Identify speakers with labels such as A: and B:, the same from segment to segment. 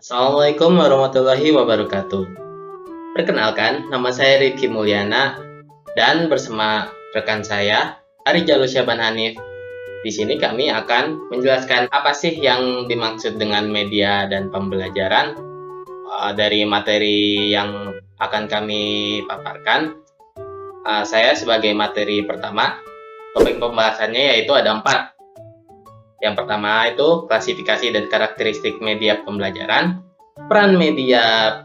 A: Assalamualaikum warahmatullahi wabarakatuh. Perkenalkan, nama saya Rifki Mulyana dan bersama rekan saya Ari Syaban Hanif. Di sini kami akan menjelaskan apa sih yang dimaksud dengan media dan pembelajaran dari materi yang akan kami paparkan. Saya sebagai materi pertama, topik pembahasannya yaitu ada 4. Yang pertama itu klasifikasi dan karakteristik media pembelajaran, peran media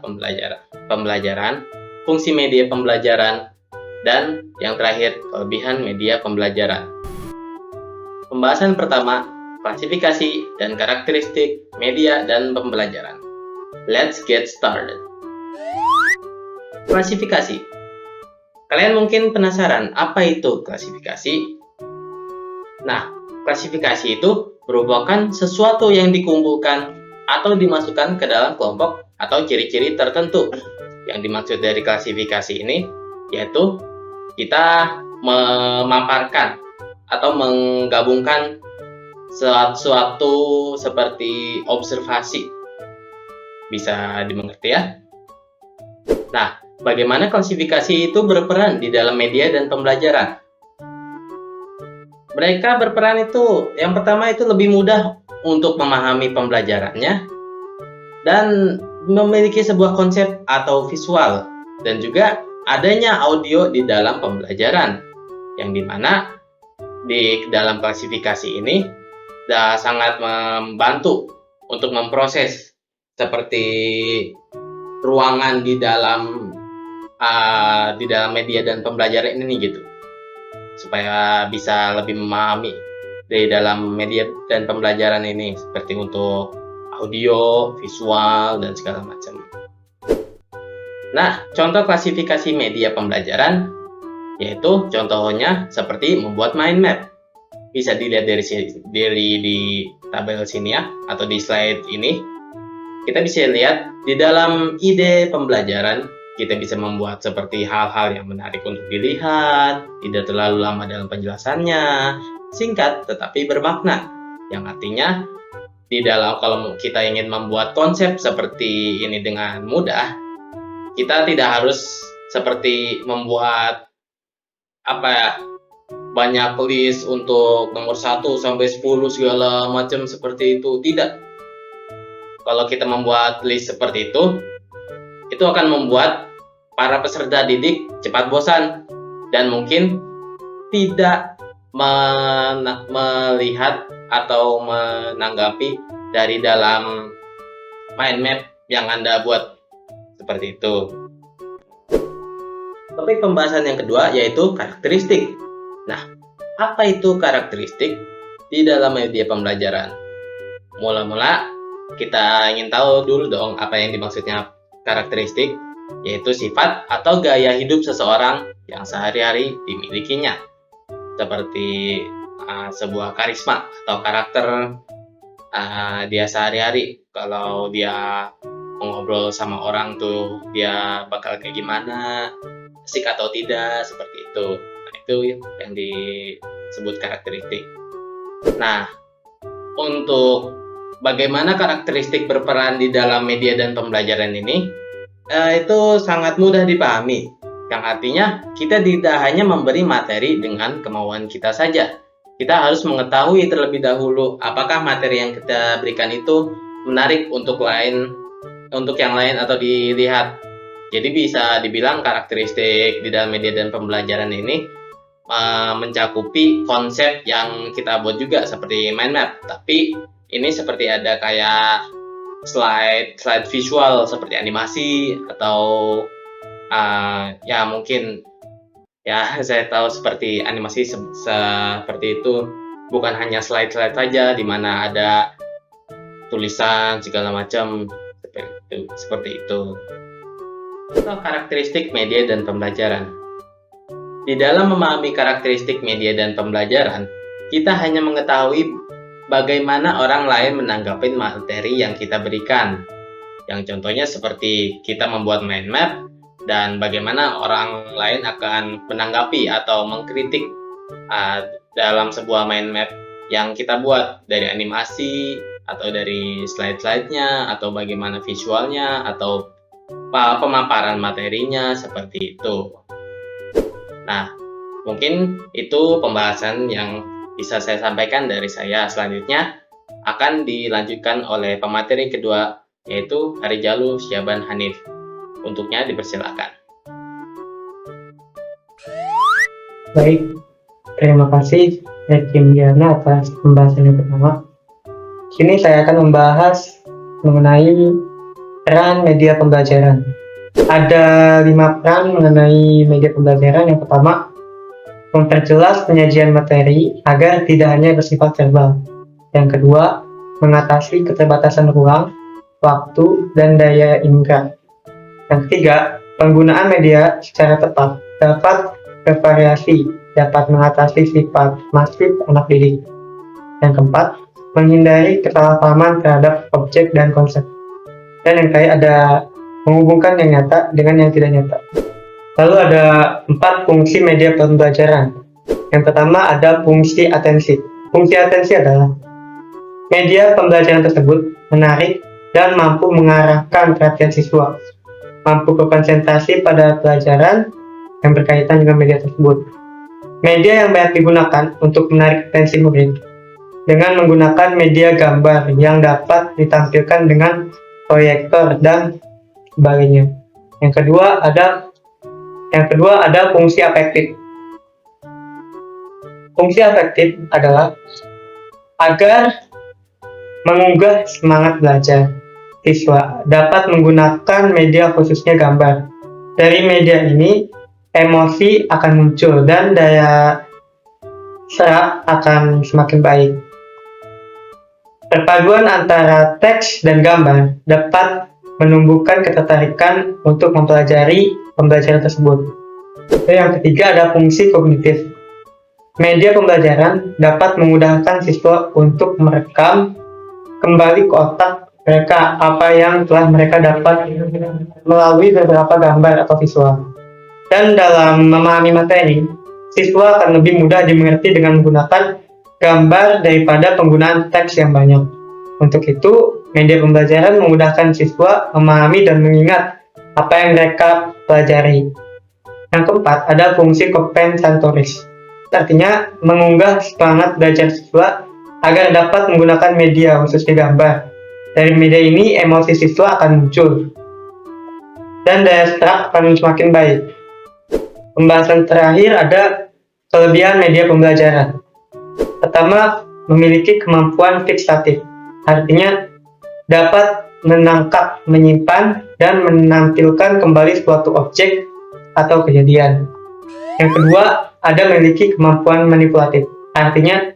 A: pembelajaran, fungsi media pembelajaran, dan yang terakhir kelebihan media pembelajaran. Pembahasan pertama, klasifikasi dan karakteristik media dan pembelajaran. Let's get started. Klasifikasi. Kalian mungkin penasaran, apa itu klasifikasi? Nah, klasifikasi itu merupakan sesuatu yang dikumpulkan atau dimasukkan ke dalam kelompok atau ciri-ciri tertentu. Yang dimaksud dari klasifikasi ini yaitu kita memaparkan atau menggabungkan sesuatu seperti observasi. Bisa dimengerti ya? Nah, bagaimana klasifikasi itu berperan di dalam media dan pembelajaran? Mereka berperan itu, yang pertama itu lebih mudah untuk memahami pembelajarannya dan memiliki sebuah konsep atau visual, dan juga adanya audio di dalam pembelajaran, yang dimana di dalam klasifikasi ini sangat membantu untuk memproses seperti ruangan di dalam media dan pembelajaran ini gitu, supaya bisa lebih memahami dari dalam media dan pembelajaran ini, seperti untuk audio, visual, dan segala macam. Nah, contoh klasifikasi media pembelajaran yaitu contohnya seperti membuat mind map. Bisa dilihat dari di tabel sini ya, atau di slide ini. Kita bisa lihat di dalam ide pembelajaran, kita bisa membuat seperti hal-hal yang menarik untuk dilihat, tidak terlalu lama dalam penjelasannya, singkat tetapi bermakna. Yang artinya, di dalam kalau kita ingin membuat konsep seperti ini dengan mudah, kita tidak harus seperti membuat banyak list untuk nomor 1 sampai 10 segala macam seperti itu. Tidak. Kalau kita membuat list seperti itu akan membuat para peserta didik cepat bosan dan mungkin tidak melihat atau menanggapi dari dalam mind map yang Anda buat seperti itu. Topik pembahasan yang kedua yaitu karakteristik. Nah, apa itu karakteristik di dalam media pembelajaran? Mula-mula kita ingin tahu dulu dong apa yang dimaksudnya karakteristik, yaitu sifat atau gaya hidup seseorang yang sehari-hari dimilikinya, seperti sebuah karisma atau karakter dia sehari-hari. Kalau dia ngobrol sama orang tuh dia bakal kayak gimana, asik atau tidak, seperti itu. Nah, itu yang disebut karakteristik. Nah, untuk bagaimana karakteristik berperan di dalam media dan pembelajaran ini, itu sangat mudah dipahami, yang artinya kita tidak hanya memberi materi dengan kemauan kita saja. Kita harus mengetahui terlebih dahulu apakah materi yang kita berikan itu menarik untuk yang lain atau dilihat. Jadi bisa dibilang karakteristik di dalam media dan pembelajaran ini mencakupi konsep yang kita buat juga seperti mind map, tapi ini seperti ada kayak slide visual seperti animasi atau ya mungkin ya saya tahu seperti animasi seperti itu, bukan hanya slide saja di mana ada tulisan segala macam seperti itu. Contoh karakteristik media dan pembelajaran. Di dalam memahami karakteristik media dan pembelajaran, kita hanya mengetahui bagaimana orang lain menanggapi materi yang kita berikan. Yang contohnya seperti kita membuat mind map dan bagaimana orang lain akan menanggapi atau mengkritik dalam sebuah mind map yang kita buat, dari animasi atau dari slide-slide-nya, atau bagaimana visualnya, atau pemaparan materinya, seperti itu. Nah, mungkin itu pembahasan yang bisa saya sampaikan dari saya. Selanjutnya akan dilanjutkan oleh pemateri kedua, yaitu Arijalu Syaban Hanif. Untuknya dipersilakan.
B: Baik, terima kasih Kim Diana atas pembahasan yang pertama. Kini saya akan membahas mengenai peran media pembelajaran. Ada 5 peran mengenai media pembelajaran. Yang pertama, memperjelas penyajian materi agar tidak hanya bersifat verbal. Yang kedua, mengatasi keterbatasan ruang, waktu, dan daya indera. Yang ketiga, penggunaan media secara tepat dapat bervariasi, dapat mengatasi sifat masif anak didik. Yang keempat, menghindari kesalahpahaman terhadap objek dan konsep. Dan yang ketiga ada menghubungkan yang nyata dengan yang tidak nyata. Lalu ada 4 fungsi media pembelajaran. Yang pertama ada fungsi atensi. Fungsi atensi adalah media pembelajaran tersebut menarik dan mampu mengarahkan perhatian siswa, mampu berkonsentrasi pada pelajaran yang berkaitan dengan media tersebut. Media yang banyak digunakan untuk menarik atensi murid dengan menggunakan media gambar yang dapat ditampilkan dengan proyektor dan sebagainya. Yang kedua ada fungsi afektif. Fungsi afektif adalah agar menggugah semangat belajar. Siswa dapat menggunakan media khususnya gambar. Dari media ini, emosi akan muncul dan daya serap akan semakin baik. Perpaduan antara teks dan gambar dapat menumbuhkan ketertarikan untuk mempelajari pembelajaran tersebut. Yang ketiga ada fungsi kognitif. Media pembelajaran dapat memudahkan siswa untuk merekam kembali ke otak mereka apa yang telah mereka dapat melalui beberapa gambar atau visual. Dan dalam memahami materi, siswa akan lebih mudah dimengerti dengan menggunakan gambar daripada penggunaan teks yang banyak. Untuk itu, media pembelajaran memudahkan siswa memahami dan mengingat apa yang mereka pelajari. Yang keempat, ada fungsi kompensatoris. Artinya, mengunggah semangat belajar siswa agar dapat menggunakan media, khususnya gambar. Dari media ini, emosi siswa akan muncul dan daya serap akan semakin baik. Pembahasan terakhir ada kelebihan media pembelajaran. Pertama, memiliki kemampuan fiksatif. Artinya, dapat menangkap, menyimpan, dan menampilkan kembali suatu objek atau kejadian. Yang kedua, ada memiliki kemampuan manipulatif. Artinya,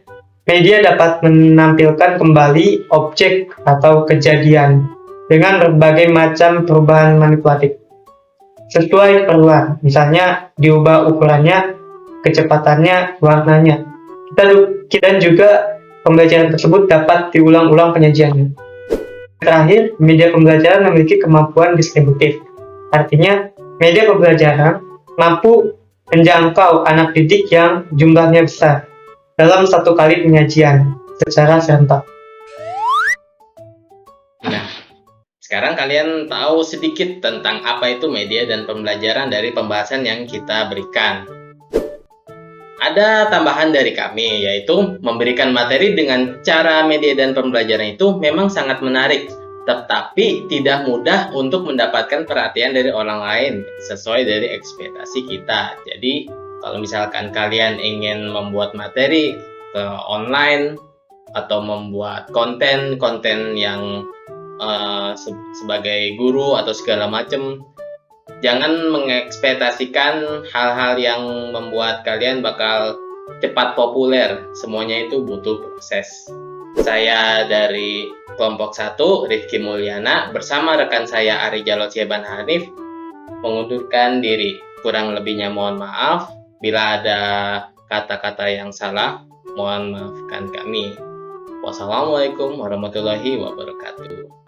B: media dapat menampilkan kembali objek atau kejadian dengan berbagai macam perubahan manipulatif sesuai keperluan. Misalnya, diubah ukurannya, kecepatannya, warnanya. Dan juga pembelajaran tersebut dapat diulang-ulang penyajiannya. Terakhir, media pembelajaran memiliki kemampuan distributif. Artinya, media pembelajaran mampu menjangkau anak didik yang jumlahnya besar dalam satu kali penyajian secara serentak.
A: Nah, sekarang kalian tahu sedikit tentang apa itu media dan pembelajaran dari pembahasan yang kita berikan. Ada tambahan dari kami, yaitu memberikan materi dengan cara media dan pembelajaran itu memang sangat menarik, tetapi tidak mudah untuk mendapatkan perhatian dari orang lain sesuai dari ekspektasi kita. Jadi, kalau misalkan kalian ingin membuat materi ke online atau membuat konten yang sebagai guru atau segala macam, jangan mengekspektasikan hal-hal yang membuat kalian bakal cepat populer. Semuanya itu butuh proses. Saya dari kelompok 1, Rifki Mulyana, bersama rekan saya Arijalu Syaban Hanif, mengundurkan diri. Kurang lebihnya mohon maaf. Bila ada kata-kata yang salah, mohon maafkan kami. Wassalamualaikum warahmatullahi wabarakatuh.